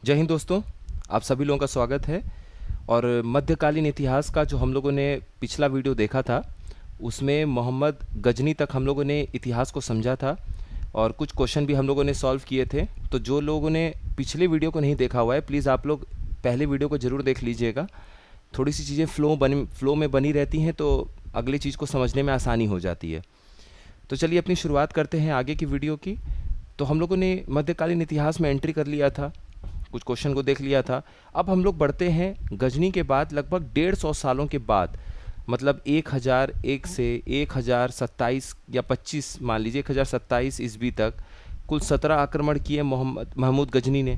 जय हिंद दोस्तों। आप सभी लोगों का स्वागत है। और मध्यकालीन इतिहास का जो हम लोगों ने पिछला वीडियो देखा था, उसमें मोहम्मद गजनी तक हम लोगों ने इतिहास को समझा था और कुछ क्वेश्चन भी हम लोगों ने सॉल्व किए थे। तो जो लोगों ने पिछले वीडियो को नहीं देखा हुआ है, प्लीज़ आप लोग पहले वीडियो को ज़रूर देख लीजिएगा। थोड़ी सी चीज़ें फ्लो में बनी रहती हैं, तो अगली चीज़ को समझने में आसानी हो जाती है। तो चलिए अपनी शुरुआत करते हैं आगे की वीडियो की। तो हम लोगों ने मध्यकालीन इतिहास में एंट्री कर लिया था, कुछ क्वेश्चन को देख लिया था। अब हम लोग बढ़ते हैं गजनी के बाद लगभग 150 सालों के बाद, मतलब 1001 से 1027 या 25, मान लीजिए 1027 ईस्वी तक कुल 17 आक्रमण किए मोहम्मद महमूद गजनी ने।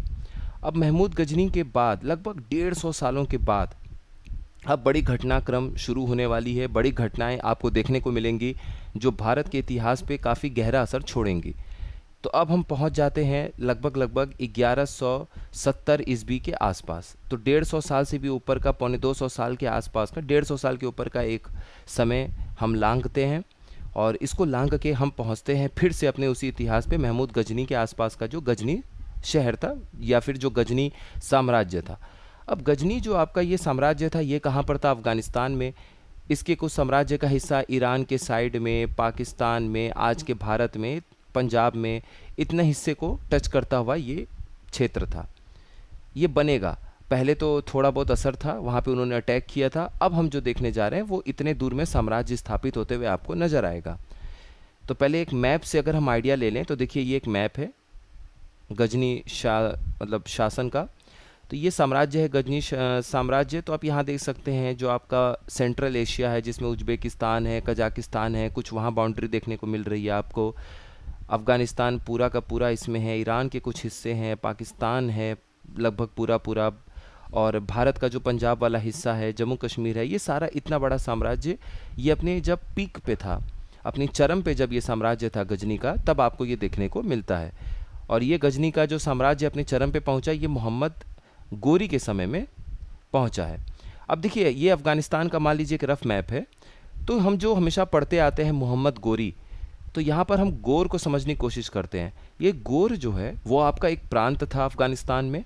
अब महमूद गजनी के बाद लगभग 150 सालों के बाद अब बड़ी घटनाक्रम शुरू होने वाली है। बड़ी घटनाएं आपको देखने को मिलेंगी जो भारत के इतिहास पे काफ़ी गहरा असर छोड़ेंगी। तो अब हम पहुंच जाते हैं लगभग 1170 ईस्वी के आसपास। तो 150 साल से भी ऊपर का, पौने 200 साल के आसपास का, 150 साल के ऊपर का एक समय हम लांघते हैं। और इसको लांघ के हम पहुंचते हैं फिर से अपने उसी इतिहास पे, महमूद गजनी के आसपास का जो गजनी शहर था या फिर जो गजनी साम्राज्य था। अब गजनी जो आपका ये साम्राज्य था, ये कहाँ पर था? अफ़गानिस्तान में। इसके कुछ साम्राज्य का हिस्सा ईरान के साइड में, पाकिस्तान में, आज के भारत में, पंजाब में, इतने हिस्से को टच करता हुआ ये क्षेत्र था। ये बनेगा। पहले तो थोड़ा बहुत असर था, वहाँ पे उन्होंने अटैक किया था। अब हम जो देखने जा रहे हैं वो इतने दूर में साम्राज्य स्थापित होते हुए आपको नज़र आएगा। तो पहले एक मैप से अगर हम आइडिया ले लें तो देखिए ये एक मैप है गजनी मतलब शासन का। तो ये साम्राज्य है गजनी साम्राज्य। तो आप यहाँ देख सकते हैं जो आपका सेंट्रल एशिया है, जिसमें उज्बेकिस्तान है, कजाकिस्तान है, कुछ वहाँ बाउंड्री देखने को मिल रही है आपको। अफ़गानिस्तान पूरा का पूरा इसमें है, ईरान के कुछ हिस्से हैं, पाकिस्तान है लगभग पूरा पूरा, और भारत का जो पंजाब वाला हिस्सा है, जम्मू कश्मीर है। ये सारा इतना बड़ा साम्राज्य ये अपने जब पीक पे था, अपनी चरम पे जब ये साम्राज्य था गजनी का, तब आपको ये देखने को मिलता है। और ये गजनी का जो साम्राज्य अपने चरम पे पहुंचा, ये मोहम्मद गोरी के समय में पहुंचा है। अब देखिए ये अफ़गानिस्तान का मान लीजिए एक रफ मैप है। तो हम जो हमेशा पढ़ते आते हैं मोहम्मद गोरी, तो यहाँ पर हम गोर को समझने की कोशिश करते हैं। ये गोर जो है वो आपका एक प्रांत था अफ़गानिस्तान में,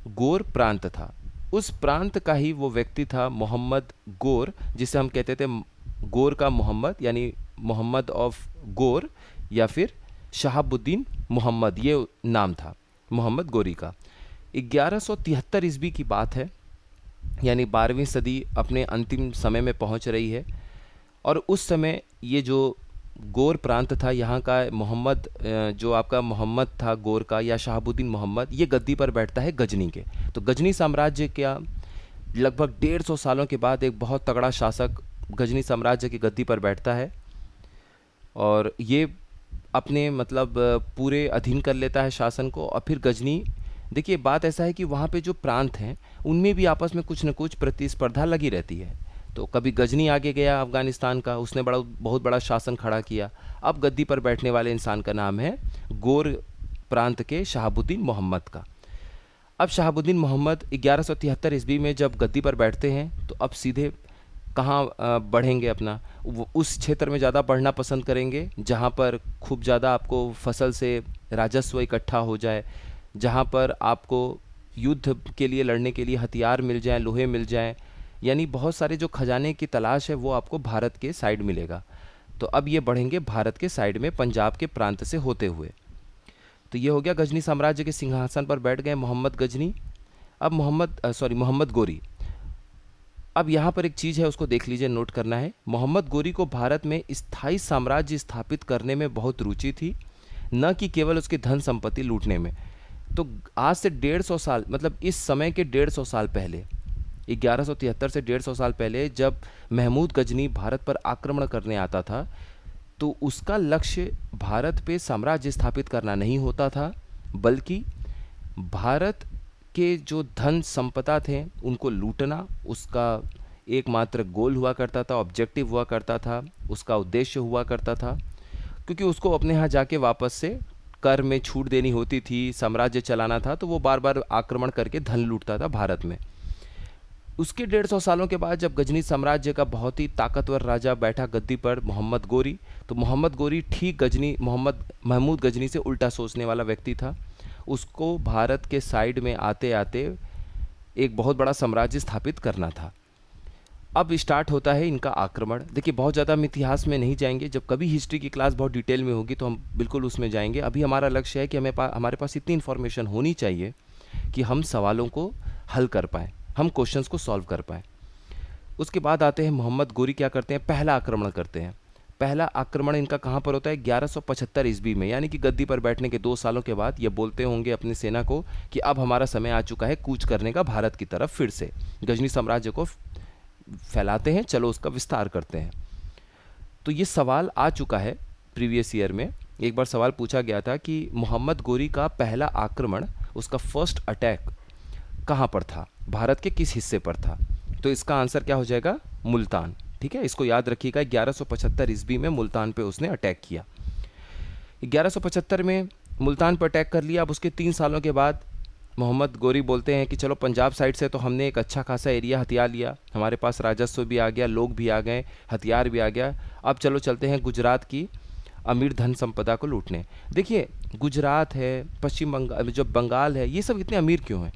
गोर प्रांत था। उस प्रांत का ही वो व्यक्ति था मोहम्मद गोर, जिसे हम कहते थे गोर का मोहम्मद, यानी मोहम्मद ऑफ गोर, या फिर शहाबुद्दीन मोहम्मद, ये नाम था मोहम्मद गोरी का। 1173 ईस्वी की बात है, यानी 12वीं सदी अपने अंतिम समय में पहुंच रही है। और उस समय ये जो गोर प्रांत था, यहाँ का मोहम्मद जो आपका मोहम्मद था गोर का, या शहाबुद्दीन मोहम्मद, ये गद्दी पर बैठता है गजनी के। तो गजनी साम्राज्य का लगभग 150 सालों के बाद एक बहुत तगड़ा शासक गजनी साम्राज्य की गद्दी पर बैठता है और ये अपने मतलब पूरे अधीन कर लेता है शासन को। और फिर गजनी, देखिए बात ऐसा है कि वहाँ पे जो प्रांत हैं उनमें भी आपस में कुछ न कुछ प्रतिस्पर्धा लगी रहती है। तो कभी गजनी आगे गया अफ़गानिस्तान का, उसने बहुत बड़ा शासन खड़ा किया। अब गद्दी पर बैठने वाले इंसान का नाम है गोर प्रांत के शहाबुद्दीन मोहम्मद का। अब शहाबुद्दीन मोहम्मद 1173 ईस्वी में जब गद्दी पर बैठते हैं, तो अब सीधे कहाँ बढ़ेंगे? अपना वो उस क्षेत्र में ज़्यादा बढ़ना पसंद करेंगे जहाँ पर खूब ज़्यादा आपको फसल से राजस्व इकट्ठा हो जाए, जहाँ पर आपको युद्ध के लिए लड़ने के लिए हथियार मिल जाएं, लोहे मिल जाएं, यानी बहुत सारे जो खजाने की तलाश है वो आपको भारत के साइड मिलेगा। तो अब ये बढ़ेंगे भारत के साइड में, पंजाब के प्रांत से होते हुए। तो ये हो गया, गजनी साम्राज्य के सिंहासन पर बैठ गए मोहम्मद गजनी। अब मोहम्मद गोरी। अब यहाँ पर एक चीज़ है, उसको देख लीजिए, नोट करना है। मोहम्मद गोरी को भारत में स्थायी साम्राज्य स्थापित करने में बहुत रुचि थी, न कि केवल उसकी धन संपत्ति लूटने में। तो आज से 150 साल, मतलब इस समय के 150 साल पहले, 1173 से 150 साल पहले जब महमूद गजनी भारत पर आक्रमण करने आता था, तो उसका लक्ष्य भारत पे साम्राज्य स्थापित करना नहीं होता था, बल्कि भारत के जो धन संपदा थे उनको लूटना उसका एकमात्र गोल हुआ करता था, ऑब्जेक्टिव हुआ करता था, उसका उद्देश्य हुआ करता था। क्योंकि उसको अपने यहाँ जाके वापस से कर में छूट देनी होती थी, साम्राज्य चलाना था, तो वो बार बार आक्रमण करके धन लूटता था भारत में। उसके 150 सालों के बाद जब गजनी साम्राज्य का बहुत ही ताकतवर राजा बैठा गद्दी पर, मोहम्मद गोरी, तो मोहम्मद गोरी ठीक गजनी महमूद गजनी से उल्टा सोचने वाला व्यक्ति था। उसको भारत के साइड में आते आते एक बहुत बड़ा साम्राज्य स्थापित करना था। अब स्टार्ट होता है इनका आक्रमण। देखिए, बहुत ज़्यादा हम इतिहास में नहीं जाएंगे, जब कभी हिस्ट्री की क्लास बहुत डिटेल में होगी तो हम बिल्कुल उसमें जाएंगे। अभी हमारा लक्ष्य है कि हमारे पास इतनी इन्फॉर्मेशन होनी चाहिए कि हम सवालों को हल कर पाएँ, हम क्वेश्चंस को सॉल्व कर पाएँ। उसके बाद आते हैं मोहम्मद गोरी क्या करते हैं, पहला आक्रमण करते हैं। पहला आक्रमण इनका कहाँ पर होता है, 1175 ईस्वी में, यानी कि गद्दी पर बैठने के 2 सालों के बाद ये बोलते होंगे अपनी सेना को कि अब हमारा समय आ चुका है कूच करने का भारत की तरफ। फिर से गजनी साम्राज्य को फैलाते हैं, चलो उसका विस्तार करते हैं। तो ये सवाल आ चुका है प्रीवियस ईयर में, एक बार सवाल पूछा गया था कि मोहम्मद गोरी का पहला आक्रमण, उसका फर्स्ट अटैक कहाँ पर था, भारत के किस हिस्से पर था। तो इसका आंसर क्या हो जाएगा, मुल्तान। ठीक है, इसको याद रखिएगा, 1175 ईस्वी में मुल्तान पे उसने अटैक किया। 1175 में मुल्तान पर अटैक कर लिया। अब उसके 3 सालों के बाद मोहम्मद गोरी बोलते हैं कि चलो पंजाब साइड से तो हमने एक अच्छा खासा एरिया हथिया लिया, हमारे पास राजस्व भी आ गया, लोग भी आ गए, हथियार भी आ गया, अब चलो चलते हैं गुजरात की अमीर धन संपदा को लूटने। देखिए, गुजरात है, पश्चिम बंगाल, जो बंगाल है, ये सब इतने अमीर क्यों हैं?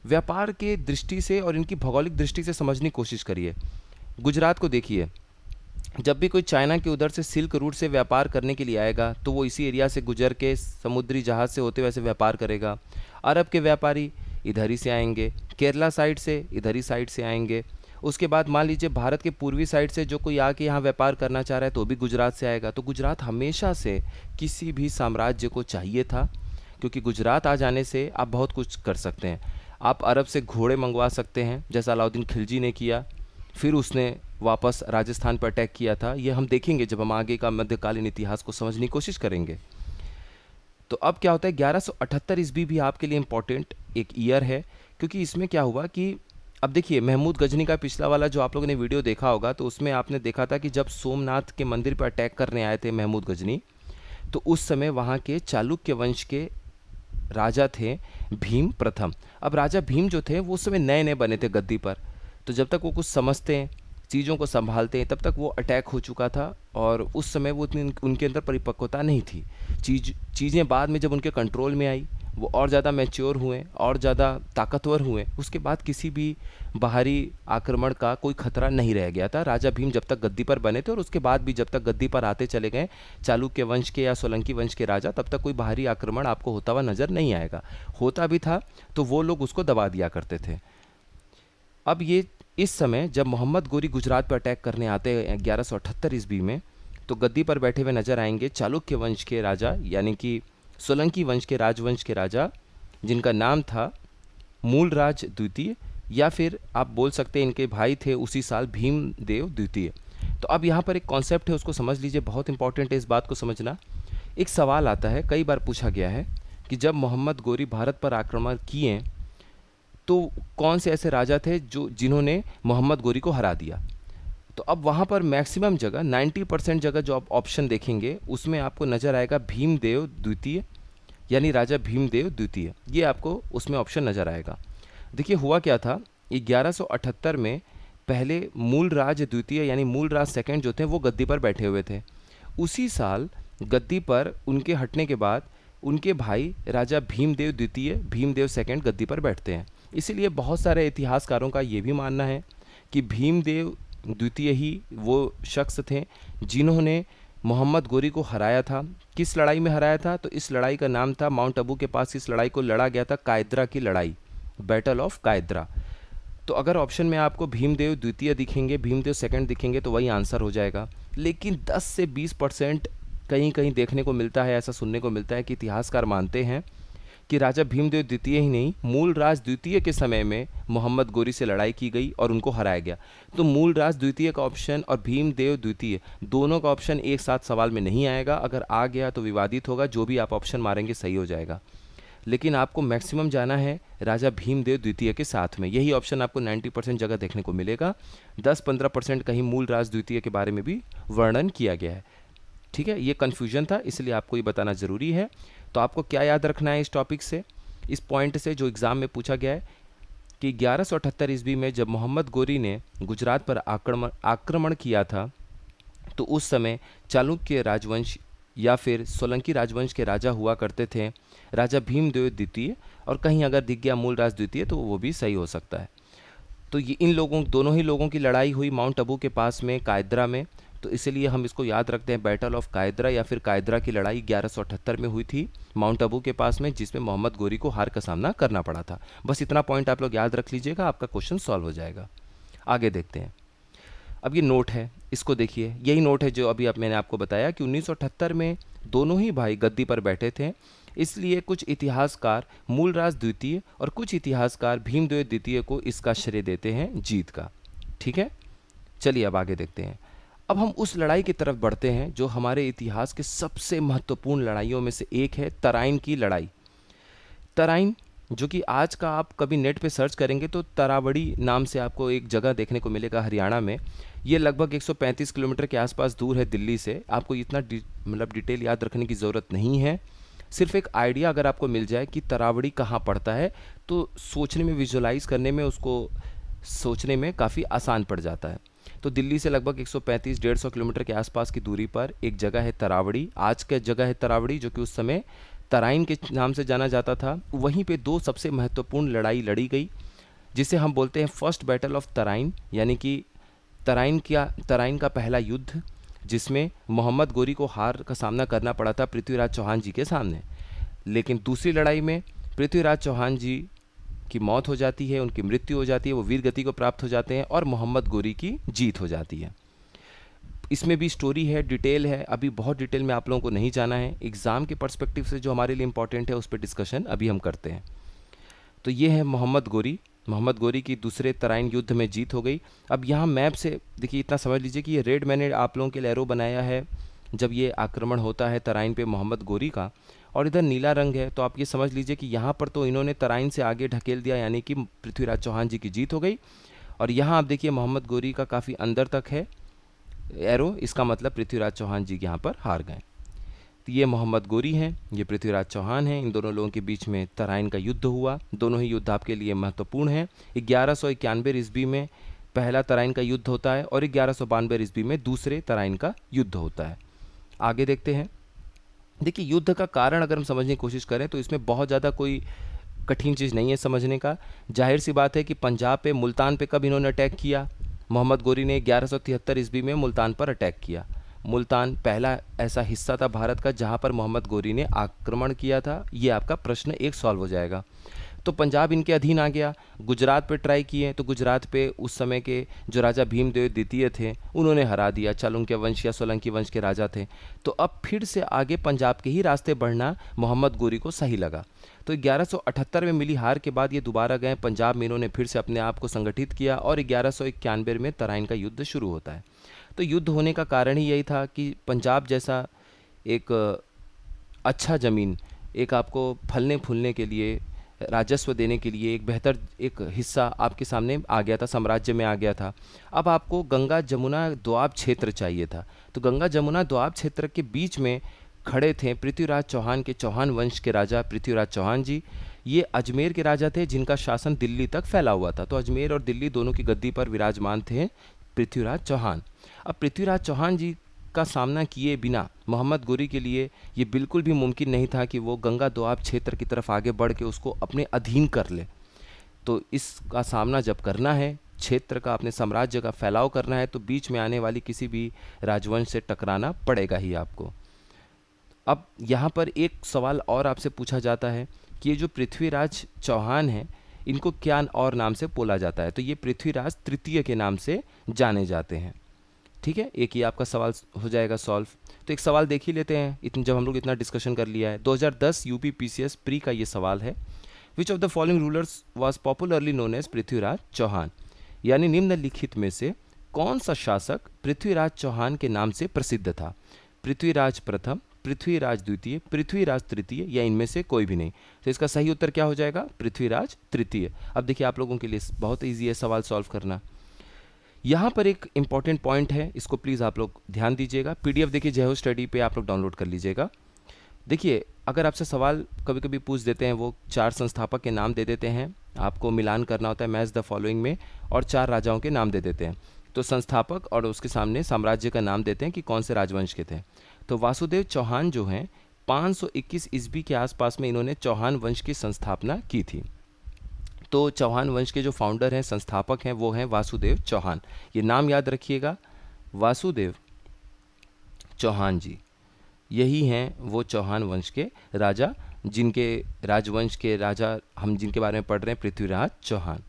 व्यापार के दृष्टि से और इनकी भौगोलिक दृष्टि से समझने की कोशिश करिए। गुजरात को देखिए, जब भी कोई चाइना के उधर से सिल्क रूट से व्यापार करने के लिए आएगा तो वो इसी एरिया से गुजर के समुद्री जहाज़ से होते हुए ऐसे व्यापार करेगा। अरब के व्यापारी इधर ही से आएंगे, केरला साइड से इधर ही साइड से आएंगे। उसके बाद मान लीजिए भारत के पूर्वी साइड से जो कोई आके यहाँ व्यापार करना चाह रहा है तो भी गुजरात से आएगा। तो गुजरात हमेशा से किसी भी साम्राज्य को चाहिए था, क्योंकि गुजरात आ जाने से आप बहुत कुछ कर सकते हैं। आप अरब से घोड़े मंगवा सकते हैं, जैसा अलाउद्दीन खिलजी ने किया, फिर उसने वापस राजस्थान पर अटैक किया था। ये हम देखेंगे जब हम आगे का मध्यकालीन इतिहास को समझने की कोशिश करेंगे। तो अब क्या होता है, 1178 ईस्वी भी आपके लिए इम्पोर्टेंट एक ईयर है, क्योंकि इसमें क्या हुआ कि अब देखिए, महमूद गजनी का पिछला वाला जो आप लोगों ने वीडियो देखा होगा तो उसमें आपने देखा था कि जब सोमनाथ के मंदिर पर अटैक करने आए थे महमूद गजनी, तो उस समय वहाँ के चालुक्य वंश के राजा थे भीम प्रथम। अब राजा भीम जो थे वो उस समय नए नए बने थे गद्दी पर, तो जब तक वो कुछ समझते हैं, चीज़ों को संभालते हैं, तब तक वो अटैक हो चुका था और उस समय वो इतनी उनके अंदर परिपक्वता नहीं थी। चीज़ें बाद में जब उनके कंट्रोल में आई, वो और ज़्यादा मैच्योर हुए और ज़्यादा ताकतवर हुए, उसके बाद किसी भी बाहरी आक्रमण का कोई खतरा नहीं रह गया था। राजा भीम जब तक गद्दी पर बने थे और उसके बाद भी जब तक गद्दी पर आते चले गए चालुक्य वंश के या सोलंकी वंश के राजा, तब तक कोई बाहरी आक्रमण आपको होता हुआ नज़र नहीं आएगा। होता भी था तो वो लोग उसको दबा दिया करते थे। अब ये इस समय जब मोहम्मद गोरी गुजरात पर अटैक करने आते हैं 1178 ईस्वी में, तो गद्दी पर बैठे हुए नजर आएंगे चालुक्य वंश के राजा, यानी कि सोलंकी वंश के राजवंश के राजा, जिनका नाम था मूलराज द्वितीय, या फिर आप बोल सकते हैं इनके भाई थे उसी साल भीमदेव द्वितीय। तो अब यहाँ पर एक कॉन्सेप्ट है, उसको समझ लीजिए, बहुत इंपॉर्टेंट है इस बात को समझना। एक सवाल आता है, कई बार पूछा गया है कि जब मोहम्मद गोरी भारत पर आक्रमण किए तो कौन से ऐसे राजा थे जिन्होंने मोहम्मद गोरी को हरा दिया। तो अब वहाँ पर मैक्सिमम जगह 90% जगह जो आप ऑप्शन देखेंगे उसमें आपको नज़र आएगा भीमदेव द्वितीय, यानी राजा भीमदेव द्वितीय, ये आपको उसमें ऑप्शन नज़र आएगा। देखिए हुआ क्या था, 1178 में पहले मूलराज द्वितीय यानी मूलराज सेकंड जो थे वो गद्दी पर बैठे हुए थे। उसी साल गद्दी पर उनके हटने के बाद उनके भाई राजा भीमदेव द्वितीय, भीमदेव सेकंड गद्दी पर बैठते हैं। इसीलिए बहुत सारे इतिहासकारों का ये भी मानना है कि भीमदेव द्वितीय ही वो शख्स थे जिन्होंने मोहम्मद गोरी को हराया था। किस लड़ाई में हराया था, तो इस लड़ाई का नाम था, माउंट अबू के पास इस लड़ाई को लड़ा गया था कायद्रा की लड़ाई, बैटल ऑफ कायद्रा। तो अगर ऑप्शन में आपको भीमदेव द्वितीय दिखेंगे, भीमदेव सेकंड दिखेंगे तो वही आंसर हो जाएगा। लेकिन 10 से 20% कहीं कहीं देखने को मिलता है, ऐसा सुनने को मिलता है कि इतिहासकार मानते हैं कि राजा भीमदेव द्वितीय ही नहीं, मूलराज द्वितीय के समय में मोहम्मद गोरी से लड़ाई की गई और उनको हराया गया। तो मूलराज द्वितीय का ऑप्शन और भीमदेव द्वितीय दोनों का ऑप्शन एक साथ सवाल में नहीं आएगा। अगर आ गया तो विवादित होगा, जो भी आप ऑप्शन मारेंगे सही हो जाएगा। लेकिन आपको मैक्सिमम जाना है राजा भीमदेव द्वितीय के साथ में, यही ऑप्शन आपको 90% जगह देखने को मिलेगा। 10-15% कहीं मूलराज द्वितीय के बारे में भी वर्णन किया गया है। ठीक है, ये कन्फ्यूजन था इसलिए आपको ये बताना ज़रूरी है। तो आपको क्या याद रखना है इस टॉपिक से, इस पॉइंट से जो एग्ज़ाम में पूछा गया है कि 1178 ईस्वी में जब मोहम्मद गोरी ने गुजरात पर आक्रमण किया था तो उस समय चालुक्य राजवंश या फिर सोलंकी राजवंश के राजा हुआ करते थे राजा भीमदेव द्वितीय, और कहीं अगर दिख गया मूलराज द्वितीय तो वो भी सही हो सकता है। तो ये इन लोगों दोनों ही लोगों की लड़ाई हुई माउंट अबू के पास में कायद्रा में, तो इसीलिए हम इसको याद रखते हैं बैटल ऑफ कायद्रा या फिर कायद्रा की लड़ाई 1178 में हुई थी माउंट अबू के पास में, जिसमें मोहम्मद गोरी को हार का सामना करना पड़ा था। बस इतना पॉइंट आप लोग याद रख लीजिएगा, आपका क्वेश्चन सॉल्व हो जाएगा। आगे देखते हैं। अब ये नोट है, इसको देखिए, यही नोट है जो अभी मैंने आपको बताया कि 1978 में दोनों ही भाई गद्दी पर बैठे थे, इसलिए कुछ इतिहासकार मूलराज द्वितीय और कुछ इतिहासकार भीमदेव द्वितीय को इसका श्रेय देते हैं जीत का। ठीक है, चलिए अब आगे देखते हैं। अब हम उस लड़ाई की तरफ बढ़ते हैं जो हमारे इतिहास के सबसे महत्वपूर्ण लड़ाइयों में से एक है, तराइन की लड़ाई। तराइन, जो कि आज का आप कभी नेट पे सर्च करेंगे तो तरावड़ी नाम से आपको एक जगह देखने को मिलेगा हरियाणा में। ये लगभग 135 किलोमीटर के आसपास दूर है दिल्ली से। आपको इतना मतलब डिटेल याद रखने की ज़रूरत नहीं है, सिर्फ एक आइडिया अगर आपको मिल जाए कि तरावड़ी कहाँ पड़ता है तो सोचने में, विजुलाइज करने में, उसको सोचने में काफ़ी आसान पड़ जाता है। तो दिल्ली से लगभग 135-150 किलोमीटर के आसपास की दूरी पर एक जगह है तरावड़ी। आज का जगह है तरावड़ी, जो कि उस समय तराइन के नाम से जाना जाता था। वहीं पे दो सबसे महत्वपूर्ण लड़ाई लड़ी गई, जिसे हम बोलते हैं फर्स्ट बैटल ऑफ तराइन, यानी कि तराइन का पहला युद्ध, जिसमें मोहम्मद गोरी को हार का सामना करना पड़ा था पृथ्वीराज चौहान जी के सामने। लेकिन दूसरी लड़ाई में पृथ्वीराज चौहान जी की मौत हो जाती है, उनकी मृत्यु हो जाती है, वो वीर गति को प्राप्त हो जाते हैं और मोहम्मद गोरी की जीत हो जाती है। इसमें भी स्टोरी है, डिटेल है, अभी बहुत डिटेल में आप लोगों को नहीं जाना है। एग्ज़ाम के पर्सपेक्टिव से जो हमारे लिए इंपॉर्टेंट है उस पर डिस्कशन अभी हम करते हैं। तो ये है मोहम्मद गोरी की दूसरे तराइन युद्ध में जीत हो गई। अब यहाँ मैप से देखिए, इतना समझ लीजिए कि ये रेड मैंने आप लोगों के लिए एरो बनाया है जब ये आक्रमण होता है तराइन पे मोहम्मद गोरी का, और इधर नीला रंग है। तो आप ये समझ लीजिए कि यहाँ पर तो इन्होंने तराइन से आगे ढकेल दिया, यानी कि पृथ्वीराज चौहान जी की जीत हो गई। और यहाँ आप देखिए मोहम्मद गोरी का काफ़ी अंदर तक है एरो, इसका मतलब पृथ्वीराज चौहान जी यहाँ पर हार गए। तो ये मोहम्मद गोरी हैं, ये पृथ्वीराज चौहान हैं। इन दोनों लोगों के बीच में तराइन का युद्ध हुआ। दोनों ही युद्ध आपके लिए महत्वपूर्ण हैं। 1191 ईस्वी में पहला तराइन का युद्ध होता है और 1192 ईस्वी में दूसरे तराइन का युद्ध होता है। आगे देखते हैं। देखिए, युद्ध का कारण अगर हम समझने की कोशिश करें तो इसमें बहुत ज़्यादा कोई कठिन चीज़ नहीं है समझने का। जाहिर सी बात है कि पंजाब पे, मुल्तान पे कब इन्होंने अटैक किया? मोहम्मद गोरी ने 1173 ईस्वी में मुल्तान पर अटैक किया। मुल्तान पहला ऐसा हिस्सा था भारत का जहां पर मोहम्मद गोरी ने आक्रमण किया था। ये आपका प्रश्न एक सॉल्व हो जाएगा। तो पंजाब इनके अधीन आ गया। गुजरात पे ट्राई किए तो गुजरात पे उस समय के जो राजा भीमदेव द्वितीय थे उन्होंने हरा दिया। चालुक्य वंश या सोलंकी वंश के राजा थे। तो अब फिर से आगे पंजाब के ही रास्ते बढ़ना मोहम्मद गोरी को सही लगा। तो 1178 में मिली हार के बाद ये दोबारा गए पंजाब में, इन्होंने फिर से अपने आप को संगठित किया और 1191 में तराइन का युद्ध शुरू होता है। तो युद्ध होने का कारण ही यही था कि पंजाब जैसा एक अच्छा ज़मीन, एक आपको फलने फूलने के लिए, राजस्व देने के लिए एक बेहतर एक हिस्सा आपके सामने आ गया था, साम्राज्य में आ गया था। अब आपको गंगा जमुना दोआब क्षेत्र चाहिए था। तो गंगा जमुना दोआब क्षेत्र के बीच में खड़े थे पृथ्वीराज चौहान के, चौहान वंश के राजा पृथ्वीराज चौहान जी। ये अजमेर के राजा थे जिनका शासन दिल्ली तक फैला हुआ था। तो अजमेर और दिल्ली दोनों की गद्दी पर विराजमान थे पृथ्वीराज चौहान। अब पृथ्वीराज चौहान जी का सामना किए बिना मोहम्मद गोरी के लिए ये बिल्कुल भी मुमकिन नहीं था कि वो गंगा दोआब क्षेत्र की तरफ आगे बढ़ के उसको अपने अधीन कर ले। तो इसका सामना जब करना है, क्षेत्र का, अपने साम्राज्य का फैलाव करना है, तो बीच में आने वाली किसी भी राजवंश से टकराना पड़ेगा ही आपको। अब यहाँ पर एक सवाल और आपसे पूछा जाता है कि ये जो पृथ्वीराज चौहान हैं इनको क्या और नाम से बोला जाता है? तो ये पृथ्वीराज तृतीय के नाम से जाने जाते हैं। ठीक है, एक ही आपका सवाल हो जाएगा सॉल्व। तो एक सवाल देख ही लेते हैं, जब हम लोग इतना डिस्कशन कर लिया है। 2010 यूपी पीसीएस प्री का ये सवाल है। Which of the following rulers was popularly known as Prithviraj Chauhan? यानी निम्नलिखित में से कौन सा शासक पृथ्वीराज चौहान के नाम से प्रसिद्ध था? पृथ्वीराज प्रथम, पृथ्वीराज द्वितीय, पृथ्वीराज तृतीय, या इनमें से कोई भी नहीं। तो इसका सही उत्तर क्या हो जाएगा? पृथ्वीराज तृतीय। अब देखिए, आप लोगों के लिए बहुत ईजी है सवाल सॉल्व करना। यहाँ पर एक इंपॉर्टेंट पॉइंट है, इसको प्लीज़ आप लोग ध्यान दीजिएगा। पीडीएफ देखिए जय हो स्टडी पे आप लोग डाउनलोड कर लीजिएगा। देखिए, अगर आपसे सवाल कभी कभी पूछ देते हैं, वो 4 संस्थापक के नाम दे देते हैं, आपको मिलान करना होता है मैच द फॉलोइंग में, और 4 राजाओं के नाम दे देते हैं। तो संस्थापक और उसके सामने साम्राज्य का नाम देते हैं कि कौन से राजवंश के थे। तो वासुदेव चौहान जो हैं 521 ईस्वी के आसपास में इन्होंने चौहान वंश की संस्थापना की थी। तो चौहान वंश के जो फाउंडर हैं, संस्थापक हैं, वो हैं वासुदेव चौहान। ये नाम याद रखिएगा, वासुदेव चौहान जी, यही हैं वो चौहान वंश के राजा, जिनके राजवंश के राजा हम जिनके बारे में पढ़ रहे हैं, पृथ्वीराज चौहान।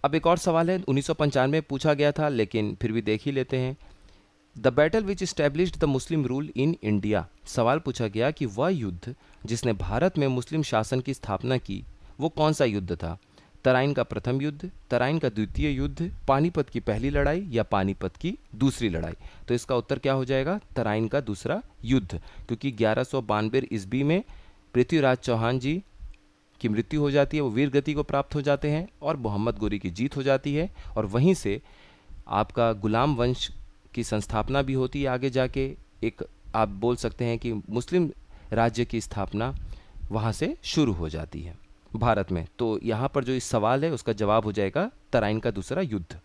अब एक और सवाल है, 1995 में पूछा गया था, लेकिन फिर भी देख ही लेते हैं। The battle which established the Muslim rule in India. सवाल पूछा गया कि वह युद्ध जिसने भारत में मुस्लिम शासन की स्थापना की, वो कौन सा युद्ध था? तराइन का प्रथम युद्ध, तराइन का द्वितीय युद्ध, पानीपत की पहली लड़ाई या पानीपत की दूसरी लड़ाई? तो इसका उत्तर क्या हो जाएगा? तराइन का दूसरा युद्ध, क्योंकि 1192 ईस्वी में पृथ्वीराज चौहान जी की मृत्यु हो जाती है, वो वीर गति को प्राप्त हो जाते हैं और मोहम्मद गोरी की जीत हो जाती है। और वहीं से आपका गुलाम वंश की संस्थापना भी होती है। आगे जाके एक आप बोल सकते हैं कि मुस्लिम राज्य की स्थापना वहाँ से शुरू हो जाती है भारत में। तो यहाँ पर जो इस सवाल है उसका जवाब हो जाएगा तराइन का दूसरा युद्ध।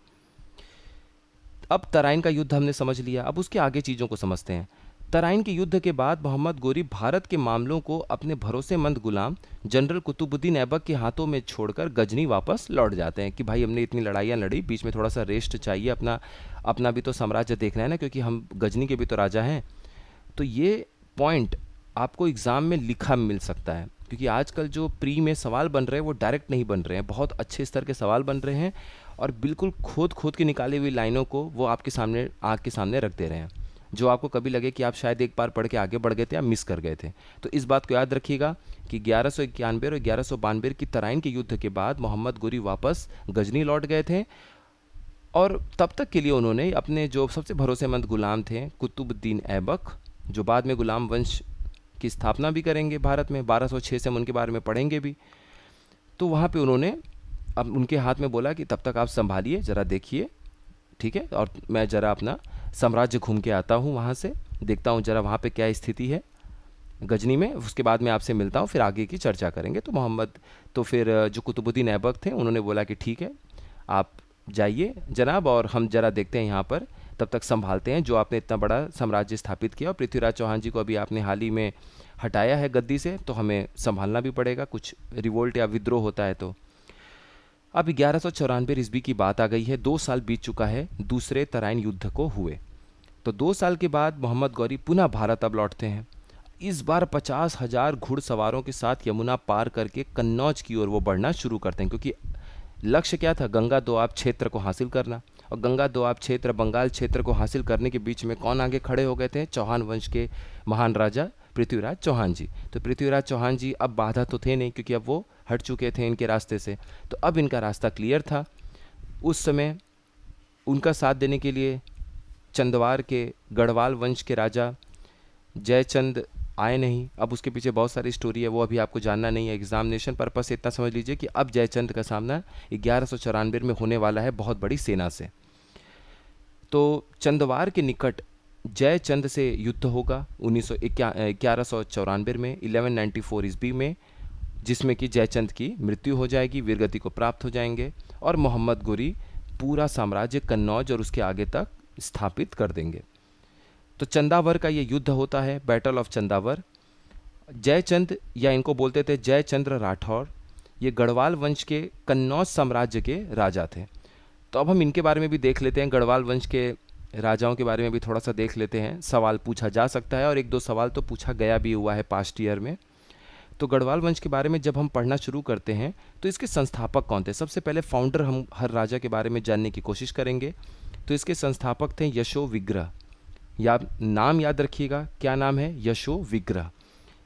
अब तराइन का युद्ध हमने समझ लिया, अब उसके आगे चीज़ों को समझते हैं। तराइन के युद्ध के बाद मोहम्मद गोरी भारत के मामलों को अपने भरोसेमंद गुलाम जनरल कुतुबुद्दीन ऐबक के हाथों में छोड़कर गजनी वापस लौट जाते हैं कि भाई हमने इतनी लड़ाइयाँ लड़ी, बीच में थोड़ा सा रेस्ट चाहिए, अपना भी तो साम्राज्य देखना है ना, क्योंकि हम गजनी के भी तो राजा हैं। तो ये पॉइंट आपको एग्ज़ाम में लिखा मिल सकता है, क्योंकि आजकल जो प्री में सवाल बन रहे हैं वो डायरेक्ट नहीं बन रहे हैं, बहुत अच्छे स्तर के सवाल बन रहे हैं और बिल्कुल खोद खोद के निकाली हुई लाइनों को वो आपके सामने आँख के सामने रख दे रहे हैं, जो आपको कभी लगे कि आप शायद एक बार पढ़ के आगे बढ़ गए थे या मिस कर गए थे। तो इस बात को याद रखिएगा कि 1191 और 1192 की तराइन के युद्ध के बाद मोहम्मद गोरी वापस गजनी लौट गए थे और तब तक के लिए उन्होंने अपने जो सबसे भरोसेमंद गुलाम थे कुतुबुद्दीन ऐबक, जो बाद में गुलाम वंश की स्थापना भी करेंगे भारत में, 1206 से हम उनके बारे में पढ़ेंगे भी। तो वहाँ पे उन्होंने अब उनके हाथ में बोला कि तब तक आप संभालिए, ज़रा देखिए, ठीक है, और मैं ज़रा अपना साम्राज्य घूम के आता हूँ, वहाँ से देखता हूँ ज़रा वहाँ पे क्या स्थिति है गजनी में, उसके बाद मैं आपसे मिलता हूँ, फिर आगे की चर्चा करेंगे। तो फिर जो कुतुबुद्दीन ऐबक थे उन्होंने बोला कि ठीक है आप जाइए जनाब, और हम ज़रा देखते हैं यहाँ पर, तब तक संभालते हैं जो आपने इतना बड़ा साम्राज्य स्थापित किया। और पृथ्वीराज चौहान जी को अभी आपने हाल ही में हटाया है गद्दी से, तो हमें संभालना भी पड़ेगा, कुछ रिवोल्ट या विद्रोह होता है तो। अब 1194 ईस्वी की बात आ गई है, 2 साल बीत चुका है दूसरे तराइन युद्ध को हुए। तो 2 साल के बाद मोहम्मद गौरी पुनः भारत अब लौटते हैं। इस बार 50,000 घुड़सवारों के साथ यमुना पार करके कन्नौज की ओर वो बढ़ना शुरू करते हैं, क्योंकि लक्ष्य क्या था? गंगा दोआब क्षेत्र को हासिल करना। और गंगा दोआब क्षेत्र, बंगाल क्षेत्र को हासिल करने के बीच में कौन आगे खड़े हो गए थे? चौहान वंश के महान राजा पृथ्वीराज चौहान जी। तो पृथ्वीराज चौहान जी अब बाधा तो थे नहीं, क्योंकि अब वो हट चुके थे इनके रास्ते से, तो अब इनका रास्ता क्लियर था। उस समय उनका साथ देने के लिए चंदवार के गढ़वाल वंश के राजा जयचंद आए नहीं। अब उसके पीछे बहुत सारी स्टोरी है, वो अभी आपको जानना नहीं है, एग्जामिनेशन पर्पस से इतना समझ लीजिए कि अब जयचंद का सामना 1194 में होने वाला है बहुत बड़ी सेना से। तो चंदवार के निकट जयचंद से युद्ध होगा 1194 में, 1194 ईस्वी में, जिसमें कि जयचंद की मृत्यु हो जाएगी, वीरगति को प्राप्त हो जाएंगे और मोहम्मद गोरी पूरा साम्राज्य कन्नौज और उसके आगे तक स्थापित कर देंगे। तो चंदावर का ये युद्ध होता है, बैटल ऑफ चंदावर। जयचंद, या इनको बोलते थे जयचंद्र राठौर, ये गढ़वाल वंश के कन्नौज साम्राज्य के राजा थे। तो अब हम इनके बारे में भी देख लेते हैं, गढ़वाल वंश के राजाओं के बारे में भी थोड़ा सा देख लेते हैं। सवाल पूछा जा सकता है और 1-2 सवाल तो पूछा गया भी हुआ है पास्ट ईयर में। तो गढ़वाल वंश के बारे में जब हम पढ़ना शुरू करते हैं तो इसके संस्थापक कौन थे? सबसे पहले फाउंडर हम हर राजा के बारे में जानने की कोशिश करेंगे। तो इसके संस्थापक थे यशो विग्रह, या नाम याद रखिएगा, क्या नाम है? यशो विग्रह।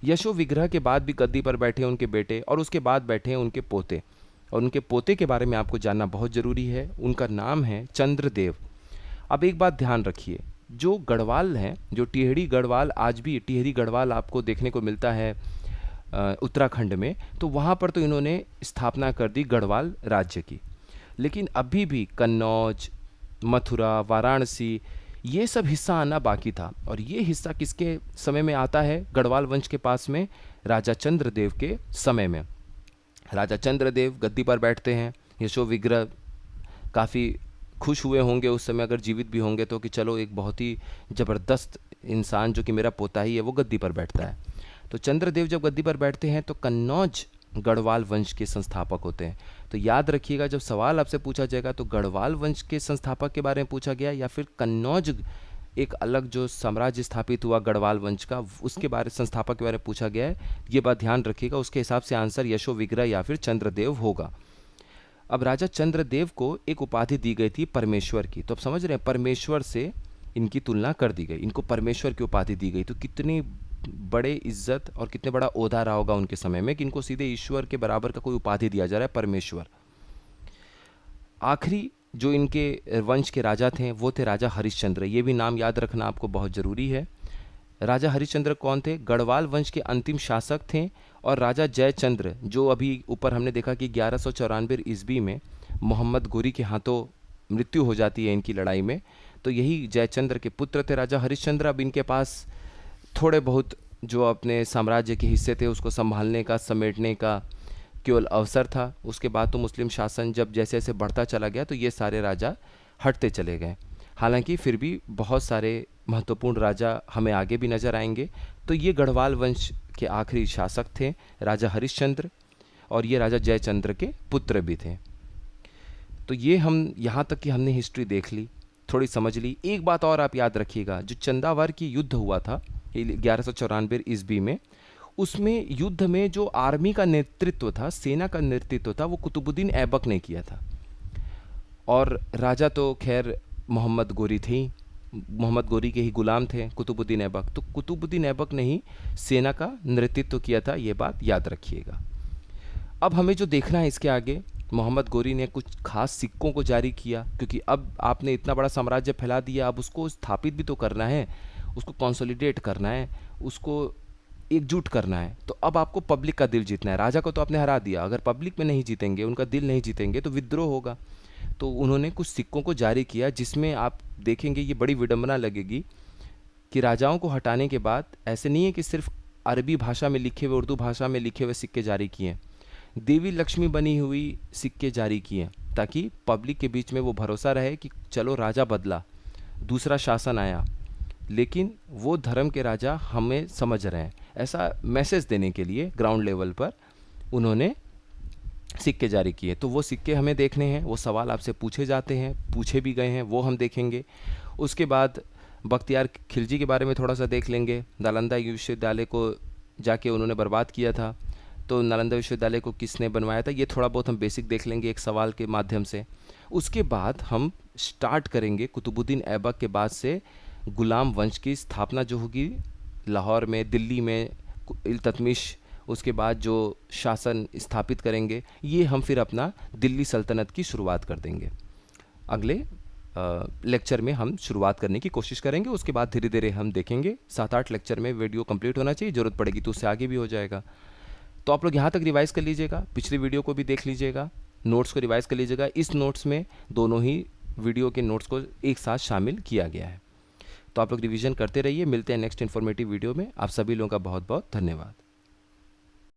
यशो विग्रह के बाद भी गद्दी पर बैठे उनके बेटे और उसके बाद बैठे हैं उनके पोते, और उनके पोते के बारे में आपको जानना बहुत ज़रूरी है। उनका नाम है चंद्रदेव। अब एक बात ध्यान रखिए, जो गढ़वाल हैं, जो टिहरी गढ़वाल, आज भी टिहरी गढ़वाल आपको देखने को मिलता है उत्तराखंड में, तो वहाँ पर तो इन्होंने स्थापना कर दी गढ़वाल राज्य की। लेकिन अभी भी कन्नौज, मथुरा, वाराणसी, ये सब हिस्सा आना बाकी था। और ये हिस्सा किसके समय में आता है? गढ़वाल वंश के पास में राजा चंद्रदेव के समय में। राजा चंद्रदेव गद्दी पर बैठते हैं, यशो विग्रह काफ़ी खुश हुए होंगे उस समय, अगर जीवित भी होंगे तो, कि चलो एक बहुत ही ज़बरदस्त इंसान जो कि मेरा पोता ही है वो गद्दी पर बैठता है। तो चंद्रदेव जब गद्दी पर बैठते हैं तो कन्नौज गढ़वाल वंश के संस्थापक होते हैं। तो याद रखिएगा, जब सवाल आपसे पूछा जाएगा तो गढ़वाल वंश के संस्थापक के बारे में पूछा गया या फिर कन्नौज एक अलग जो साम्राज्य स्थापित हुआ गढ़वाल वंश का, उसके बारे संस्थापक के बारे में पूछा गया है, ये बात ध्यान रखिएगा। उसके हिसाब से आंसर यशो विग्रह या फिर चंद्रदेव होगा। अब राजा चंद्रदेव को एक उपाधि दी गई थी परमेश्वर की। तो अब समझ रहे हैं, परमेश्वर से इनकी तुलना कर दी गई, इनको परमेश्वर की उपाधि दी गई। तो कितनी बड़े इज्जत और कितने बड़ा ओहदा रहा होगा उनके समय में कि इनको सीधे ईश्वर के बराबर का कोई उपाधि दिया जा रहा है, परमेश्वर। आखिरी जो इनके वंश के राजा थे वो थे राजा हरिश्चंद्र। ये भी नाम याद रखना आपको बहुत ज़रूरी है। राजा हरिश्चंद्र कौन थे? गढ़वाल वंश के अंतिम शासक थे। और राजा जयचंद्र, जो अभी ऊपर हमने देखा कि 1194 ईस्वी में मोहम्मद गोरी के हाथों मृत्यु हो जाती है इनकी लड़ाई में, तो यही जयचंद्र के पुत्र थे राजा हरिश्चंद्र। अब इनके पास थोड़े बहुत जो अपने साम्राज्य के हिस्से थे उसको संभालने का, समेटने का केवल अवसर था। उसके बाद तो मुस्लिम शासन जब जैसे जैसे बढ़ता चला गया तो ये सारे राजा हटते चले गए। हालांकि फिर भी बहुत सारे महत्वपूर्ण राजा हमें आगे भी नज़र आएंगे। तो ये गढ़वाल वंश के आखिरी शासक थे राजा हरिश्चंद्र, और ये राजा जयचंद्र के पुत्र भी थे। तो ये हम यहाँ तक कि हमने हिस्ट्री देख ली, थोड़ी समझ ली। एक बात और आप याद रखिएगा, जो चंदावर की युद्ध हुआ था 1194 ईस्वी में, उसमें युद्ध में जो आर्मी का नेतृत्व था, सेना का नेतृत्व था, वो कुतुबुद्दीन ऐबक ने किया था। और राजा तो खैर मोहम्मद गोरी थे ही, मोहम्मद गोरी के ही गुलाम थे कुतुबुद्दीन ऐबक। तो कुतुबुद्दीन ऐबक ने ही सेना का नेतृत्व किया था, ये बात याद रखिएगा। अब हमें जो देखना है इसके आगे, मोहम्मद गोरी ने कुछ खास सिक्कों को जारी किया, क्योंकि अब आपने इतना बड़ा साम्राज्य फैला दिया, अब उसको स्थापित भी तो करना है, उसको कंसोलिडेट करना है, उसको एकजुट करना है। तो अब आपको पब्लिक का दिल जीतना है। राजा को तो आपने हरा दिया, अगर पब्लिक में नहीं जीतेंगे, उनका दिल नहीं जीतेंगे तो विद्रोह होगा। तो उन्होंने कुछ सिक्कों को जारी किया, जिसमें आप देखेंगे ये बड़ी विडंबना लगेगी कि राजाओं को हटाने के बाद ऐसे नहीं है कि सिर्फ अरबी भाषा में लिखे हुए, उर्दू भाषा में लिखे हुए सिक्के जारी किए, देवी लक्ष्मी बनी हुई सिक्के जारी किए, ताकि पब्लिक के बीच में वो भरोसा रहे कि चलो राजा बदला, दूसरा शासन आया, लेकिन वो धर्म के राजा हमें समझ रहे हैं। ऐसा मैसेज देने के लिए ग्राउंड लेवल पर उन्होंने सिक्के जारी किए। तो वो सिक्के हमें देखने हैं, वो सवाल आपसे पूछे जाते हैं, पूछे भी गए हैं, वो हम देखेंगे। उसके बाद बख्तियार खिलजी के बारे में थोड़ा सा देख लेंगे। नालंदा विश्वविद्यालय को जाके उन्होंने बर्बाद किया था, तो नालंदा विश्वविद्यालय को किसने बनवाया था, ये थोड़ा बहुत हम बेसिक देख लेंगे एक सवाल के माध्यम से। उसके बाद हम स्टार्ट करेंगे कुतुबुद्दीन ऐबक के बाद से गुलाम वंश की स्थापना जो होगी लाहौर में, दिल्ली में इल्तुतमिश, उसके बाद जो शासन स्थापित करेंगे, ये हम फिर अपना दिल्ली सल्तनत की शुरुआत कर देंगे। अगले लेक्चर में हम शुरुआत करने की कोशिश करेंगे। उसके बाद धीरे धीरे हम देखेंगे, 7-8 लेक्चर में वीडियो कंप्लीट होना चाहिए, ज़रूरत पड़ेगी तो उससे आगे भी हो जाएगा। तो आप लोग यहाँ तक रिवाइज़ कर लीजिएगा, पिछली वीडियो को भी देख लीजिएगा, नोट्स को रिवाइज़ कर लीजिएगा। इस नोट्स में दोनों ही वीडियो के नोट्स को एक साथ शामिल किया गया है। तो आप लोग रिवीजन करते रहिए। मिलते हैं नेक्स्ट इन्फॉर्मेटिव वीडियो में। आप सभी लोगों का बहुत बहुत धन्यवाद।